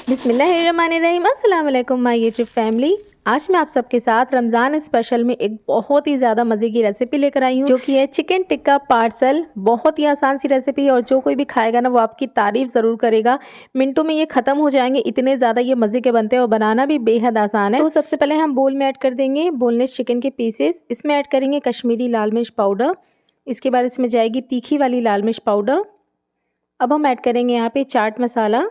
बिस्मिल्लाहिर्रहमानिर्रहीम। अस्सलाम वालेकुम माय यूट्यूब फैमिली। आज मैं आप सबके साथ रमज़ान स्पेशल में एक बहुत ही ज़्यादा मज़े की रेसिपी लेकर आई हूँ, जो कि है चिकन टिक्का पार्सल। बहुत ही आसान सी रेसिपी है और जो कोई भी खाएगा ना वो आपकी तारीफ़ ज़रूर करेगा। मिनटों में ये ख़त्म हो जाएंगे, इतने ज़्यादा ये मज़े के बनते हैं और बनाना भी बेहद आसान है। तो सबसे पहले हम बोल में ऐड कर देंगे बोनलेस चिकन के पीसेस। इसमें ऐड करेंगे कश्मीरी लाल मिर्च पाउडर। इसके बाद इसमें जाएगी तीखी वाली लाल मिर्च पाउडर। अब हम ऐड करेंगे यहाँ पे चाट मसाला।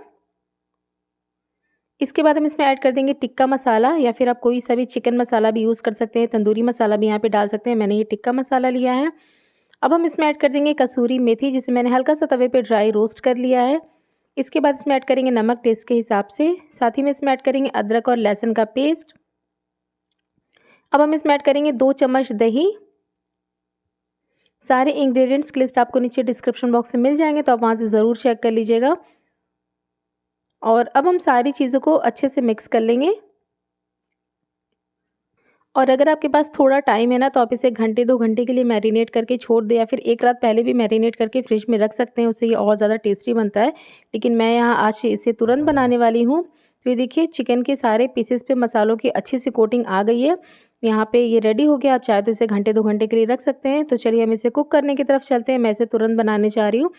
इसके बाद हम इसमें ऐड कर देंगे टिक्का मसाला, या फिर आप कोई सा भी चिकन मसाला भी यूज़ कर सकते हैं, तंदूरी मसाला भी यहाँ पे डाल सकते हैं। मैंने ये टिक्का मसाला लिया है। अब हम इसमें ऐड कर देंगे कसूरी मेथी, जिसे मैंने हल्का सा तवे पे ड्राई रोस्ट कर लिया है। इसके बाद इसमें ऐड करेंगे नमक टेस्ट के हिसाब से। साथ ही में इसमें ऐड करेंगे अदरक और लहसुन का पेस्ट। अब हम इसमें ऐड करेंगे 2 चम्मच दही। सारे इंग्रेडिएंट्स की लिस्ट आपको नीचे डिस्क्रिप्शन बॉक्स में मिल जाएंगे, तो आप वहाँ से ज़रूर चेक कर लीजिएगा। और अब हम सारी चीज़ों को अच्छे से मिक्स कर लेंगे। और अगर आपके पास थोड़ा टाइम है ना, तो आप इसे घंटे 2 घंटे के लिए मैरिनेट करके छोड़ दें, या फिर एक रात पहले भी मैरिनेट करके फ्रिज में रख सकते हैं, उससे ये और ज़्यादा टेस्टी बनता है। लेकिन मैं यहाँ आज इसे तुरंत बनाने वाली हूँ। तो ये देखिए चिकन के सारे पीसेस पे मसालों की अच्छी सी कोटिंग आ गई है। यहाँ पे ये रेडी हो गया। आप चाहे तो इसे घंटे 2 घंटे के लिए रख सकते हैं। तो चलिए हम इसे कुक करने की तरफ चलते हैं। मैं इसे तुरंत बनाने चाह रही हूँ।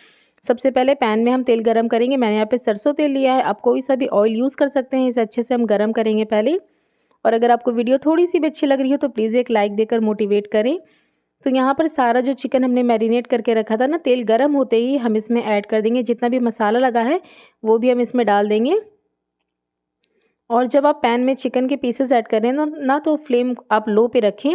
सबसे पहले पैन में हम तेल गरम करेंगे। मैंने यहाँ पे सरसों तेल लिया है, आप कोई सा भी ऑयल यूज़ कर सकते हैं। इसे अच्छे से हम गरम करेंगे पहले। और अगर आपको वीडियो थोड़ी सी भी अच्छी लग रही हो तो प्लीज़ एक लाइक देकर मोटिवेट करें। तो यहाँ पर सारा जो चिकन हमने मैरिनेट करके रखा था ना, तेल गरम होते ही हम इसमें ऐड कर देंगे। जितना भी मसाला लगा है वो भी हम इसमें डाल देंगे। और जब आप पैन में चिकन के पीसेस ऐड करें ना तो फ्लेम आप लो पे रखें।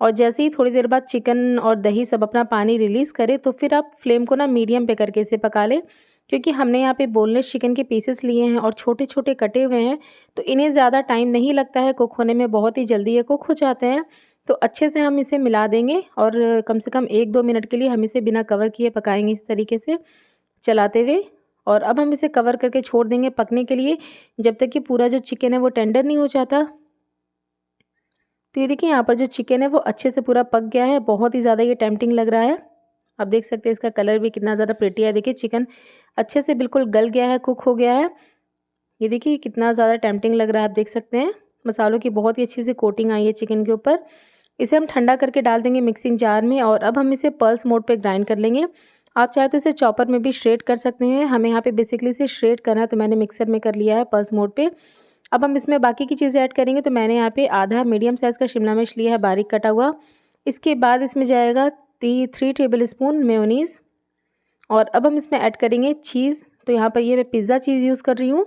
और जैसे ही थोड़ी देर बाद चिकन और दही सब अपना पानी रिलीज़ करे, तो फिर आप फ्लेम को ना मीडियम पे करके इसे पका लें। क्योंकि हमने यहाँ पे बोनलेस चिकन के पीसेस लिए हैं और छोटे छोटे कटे हुए हैं, तो इन्हें ज़्यादा टाइम नहीं लगता है कुक होने में, बहुत ही जल्दी ये कुक हो जाते हैं। तो अच्छे से हम इसे मिला देंगे और कम से कम 1-2 मिनट के लिए हम इसे बिना कवर किए पकाएंगे, इस तरीके से चलाते हुए। और अब हम इसे कवर करके छोड़ देंगे पकने के लिए, जब तक कि पूरा जो चिकन है वो टेंडर नहीं हो जाता। तो ये देखिए यहाँ पर जो चिकन है वो अच्छे से पूरा पक गया है। बहुत ही ज़्यादा ये टेम्पटिंग लग रहा है। आप देख सकते हैं इसका कलर भी कितना ज़्यादा प्रिटी है। देखिए चिकन अच्छे से बिल्कुल गल गया है, कुक हो गया है। ये देखिए कितना ज़्यादा टेम्पटिंग लग रहा है। आप देख सकते हैं मसालों की बहुत ही अच्छी सी कोटिंग आई है चिकन के ऊपर। इसे हम ठंडा करके डाल देंगे मिक्सिंग जार में, और अब हम इसे पल्स मोड पे ग्राइंड कर लेंगे। आप चाहे तो इसे चॉपर में भी श्रेड कर सकते हैं। हमें यहाँ पे बेसिकली इसे श्रेड करना है, तो मैंने मिक्सर में कर लिया है पल्स मोड पे। अब हम इसमें बाकी की चीज़ें ऐड करेंगे। तो मैंने यहाँ पे आधा मीडियम साइज़ का शिमला मिर्च लिया है, बारीक कटा हुआ। इसके बाद इसमें जाएगा 3 टेबल स्पून मेयोनीज़। और अब हम इसमें ऐड करेंगे चीज़। तो यहाँ पर ये मैं पिज़्ज़ा चीज़ यूज़ कर रही हूँ।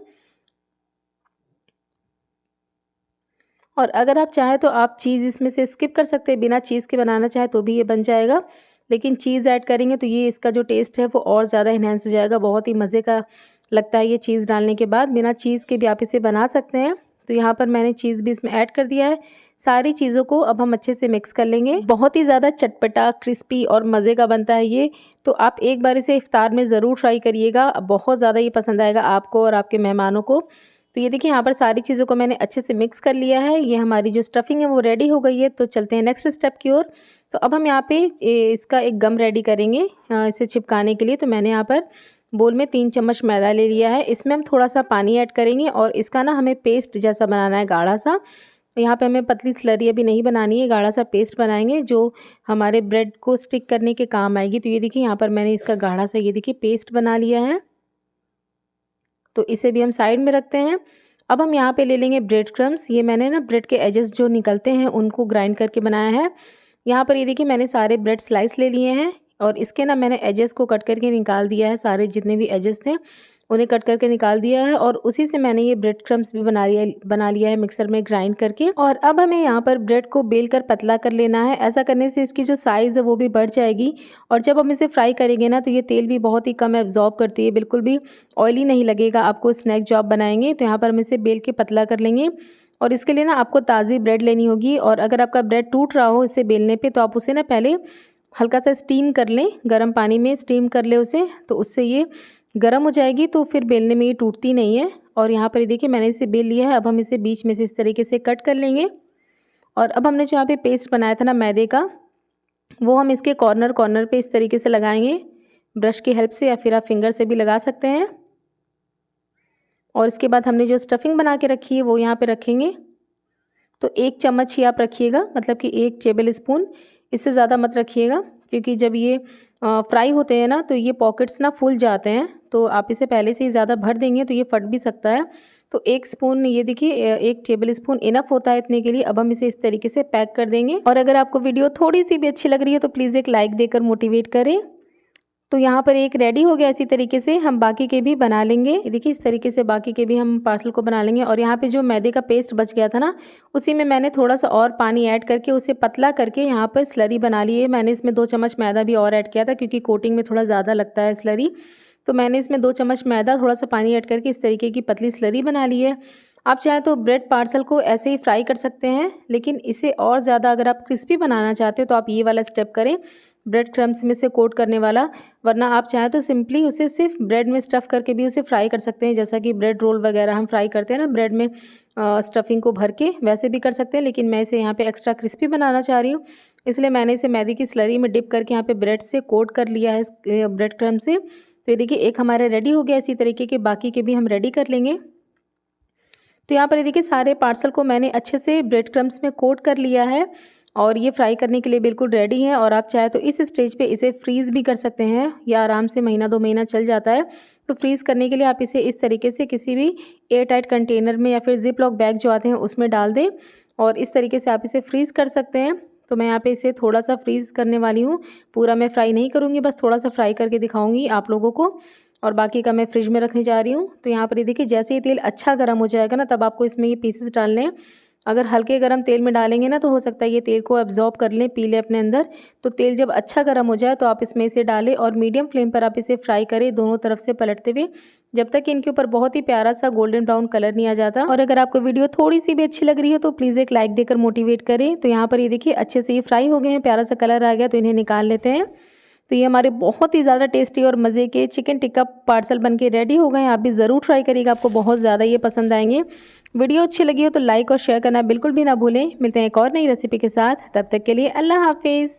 और अगर आप चाहें तो आप चीज़ इसमें से स्किप कर सकते हैं, बिना चीज़ के बनाना चाहे तो भी ये बन जाएगा। लेकिन चीज़ ऐड करेंगे तो ये इसका जो टेस्ट है वो और ज़्यादा इन्हेंस हो जाएगा। बहुत ही मज़े का लगता है ये चीज़ डालने के बाद। बिना चीज़ के भी आप इसे बना सकते हैं। तो यहाँ पर मैंने चीज़ भी इसमें ऐड कर दिया है। सारी चीज़ों को अब हम अच्छे से मिक्स कर लेंगे। बहुत ही ज़्यादा चटपटा, क्रिस्पी और मज़े का बनता है ये। तो आप एक बार इसे इफ्तार में ज़रूर ट्राई करिएगा। बहुत ज़्यादा ये पसंद आएगा आपको और आपके मेहमानों को। तो ये देखिए यहाँ पर सारी चीज़ों को मैंने अच्छे से मिक्स कर लिया है। ये हमारी जो स्टफिंग है वो रेडी हो गई है। तो चलते हैं नेक्स्ट स्टेप की ओर। तो अब हम यहाँ पे इसका एक गम रेडी करेंगे इसे चिपकाने के लिए। तो मैंने यहाँ पर बोल में 3 चम्मच मैदा ले लिया है। इसमें हम थोड़ा सा पानी ऐड करेंगे और इसका ना हमें पेस्ट जैसा बनाना है, गाढ़ा सा। यहाँ पे हमें पतली स्लरी अभी नहीं बनानी है, गाढ़ा सा पेस्ट बनाएंगे जो हमारे ब्रेड को स्टिक करने के काम आएगी। तो ये देखिए यहाँ पर मैंने इसका गाढ़ा सा ये देखिए पेस्ट बना लिया है। तो इसे भी हम साइड में रखते हैं। अब हम यहाँ पे ले लेंगे ब्रेड क्रम्स। ये मैंने ना ब्रेड के एजेस जो निकलते हैं उनको ग्राइंड करके बनाया है। यहाँ पर ये देखिए मैंने सारे ब्रेड स्लाइस ले लिए हैं और इसके ना मैंने एजेस को कट करके निकाल दिया है। सारे जितने भी एजेस थे उन्हें कट करके निकाल दिया है और उसी से मैंने ये ब्रेड क्रम्स भी बना लिया है मिक्सर में ग्राइंड करके। और अब हमें यहाँ पर ब्रेड को बेल कर पतला कर लेना है। ऐसा करने से इसकी जो साइज़ है वो भी बढ़ जाएगी। और जब हम इसे फ्राई करेंगे ना तो ये तेल भी बहुत ही कम एब्जॉर्ब करती है, बिल्कुल भी ऑयली नहीं लगेगा आपको स्नैक जो आप बनाएंगे। तो यहाँ पर हम इसे बेल के पतला कर लेंगे। और इसके लिए ना आपको ताज़ी ब्रेड लेनी होगी। और अगर आपका ब्रेड टूट रहा हो इसे बेलने पे, तो आप उसे ना पहले हल्का सा स्टीम कर लें, गर्म पानी में स्टीम कर ले उसे। तो उससे ये गर्म हो जाएगी, तो फिर बेलने में ये टूटती नहीं है। और यहाँ पर ये देखिए मैंने इसे बेल लिया है। अब हम इसे बीच में से इस तरीके से कट कर लेंगे। और अब हमने जो यहाँ पे पेस्ट बनाया था ना मैदे का, वो हम इसके कॉर्नर कॉर्नर पे इस तरीके से लगाएंगे ब्रश की हेल्प से, या फिर आप फिंगर से भी लगा सकते हैं। और इसके बाद हमने जो स्टफिंग बना के रखी है वो यहाँ पे रखेंगे। तो 1 चम्मच ही आप रखिएगा, मतलब कि 1 टेबल स्पून, इससे ज़्यादा मत रखिएगा, क्योंकि जब ये फ्राई होते हैं ना तो ये पॉकेट्स ना फूल जाते हैं, तो आप इसे पहले से ही ज़्यादा भर देंगे तो ये फट भी सकता है। तो 1 स्पून, ये देखिए 1 टेबल स्पून इनफ होता है इतने के लिए। अब हम इसे इस तरीके से पैक कर देंगे। और अगर आपको वीडियो थोड़ी सी भी अच्छी लग रही है तो प्लीज़ एक लाइक देकर मोटिवेट करें। तो यहाँ पर एक रेडी हो गया। इसी तरीके से हम बाकी के भी बना लेंगे। देखिए इस तरीके से बाकी के भी हम पार्सल को बना लेंगे। और यहाँ पे जो मैदे का पेस्ट बच गया था ना, उसी में मैंने थोड़ा सा और पानी ऐड करके उसे पतला करके यहाँ पर स्लरी बना ली है। मैंने इसमें 2 चम्मच मैदा भी और ऐड किया था, क्योंकि कोटिंग में थोड़ा ज़्यादा लगता है स्लरी। तो मैंने इसमें 2 चम्मच मैदा, थोड़ा सा पानी ऐड करके इस तरीके की पतली स्लरी बना ली है। आप चाहें तो ब्रेड पार्सल को ऐसे ही फ्राई कर सकते हैं, लेकिन इसे और ज़्यादा अगर आप क्रिस्पी बनाना चाहते हो तो आप ये वाला स्टेप करें, ब्रेड क्रम्स में से कोट करने वाला। वरना आप चाहें तो सिंपली उसे सिर्फ ब्रेड में स्टफ़ करके भी उसे फ्राई कर सकते हैं, जैसा कि ब्रेड रोल वगैरह हम फ्राई करते हैं ना ब्रेड में स्टफिंग को भर के, वैसे भी कर सकते हैं। लेकिन मैं इसे यहाँ पे एक्स्ट्रा क्रिस्पी बनाना चाह रही हूँ, इसलिए मैंने इसे मैदे की स्लरी में डिप करके यहाँ पे ब्रेड से कोट कर लिया है, ब्रेड क्रम्ब से। तो ये देखिए एक हमारा रेडी हो गया। इसी तरीके के बाकी के भी हम रेडी कर लेंगे। तो यहाँ पर ये देखिए सारे पार्सल को मैंने अच्छे से ब्रेड क्रम्स में कोट कर लिया है और ये फ्राई करने के लिए बिल्कुल रेडी है। और आप चाहे तो इस स्टेज पे इसे फ्रीज़ भी कर सकते हैं, या आराम से महीना 2 महीना चल जाता है। तो फ्रीज़ करने के लिए आप इसे इस तरीके से किसी भी एयर टाइट कंटेनर में या फिर जिप लॉक बैग जो आते हैं उसमें डाल दें, और इस तरीके से आप इसे फ्रीज़ कर सकते हैं। तो मैं यहाँ पे इसे थोड़ा सा फ्रीज़ करने वाली हूँ, पूरा मैं फ्राई नहीं करूँगी, बस थोड़ा सा फ्राई करके दिखाऊँगी आप लोगों को। और बाकी का मैं फ्रिज में रखने जा रही हूँ। तो यहाँ पर ये देखिए जैसे ही तेल अच्छा गर्म हो जाएगा ना, तब आपको इसमें ये पीसेस डालने हैं। अगर हल्के गरम तेल में डालेंगे ना तो हो सकता है ये तेल को एब्जॉर्ब कर लें, पी लें अपने अंदर। तो तेल जब अच्छा गर्म हो जाए तो आप इसमें इसे डालें और मीडियम फ्लेम पर आप इसे फ्राई करें, दोनों तरफ से पलटते हुए, जब तक इनके ऊपर बहुत ही प्यारा सा गोल्डन ब्राउन कलर नहीं आ जाता। और अगर आपको वीडियो थोड़ी सी भी अच्छी लग रही है तो प्लीज़ एक लाइक देकर मोटिवेट करें। तो यहाँ पर ये देखिए अच्छे से ये फ्राई हो गए हैं, प्यारा सा कलर आ गया, तो इन्हें निकाल लेते हैं। तो ये हमारे बहुत ही ज़्यादा टेस्टी और मज़े के चिकन टिक्का पार्सल बनके रेडी हो गए हैं। आप भी ज़रूर ट्राई करिएगा, आपको बहुत ज़्यादा ये पसंद आएंगे। वीडियो अच्छी लगी हो तो लाइक और शेयर करना बिल्कुल भी ना भूलें। मिलते हैं एक और नई रेसिपी के साथ, तब तक के लिए अल्लाह हाफिज़।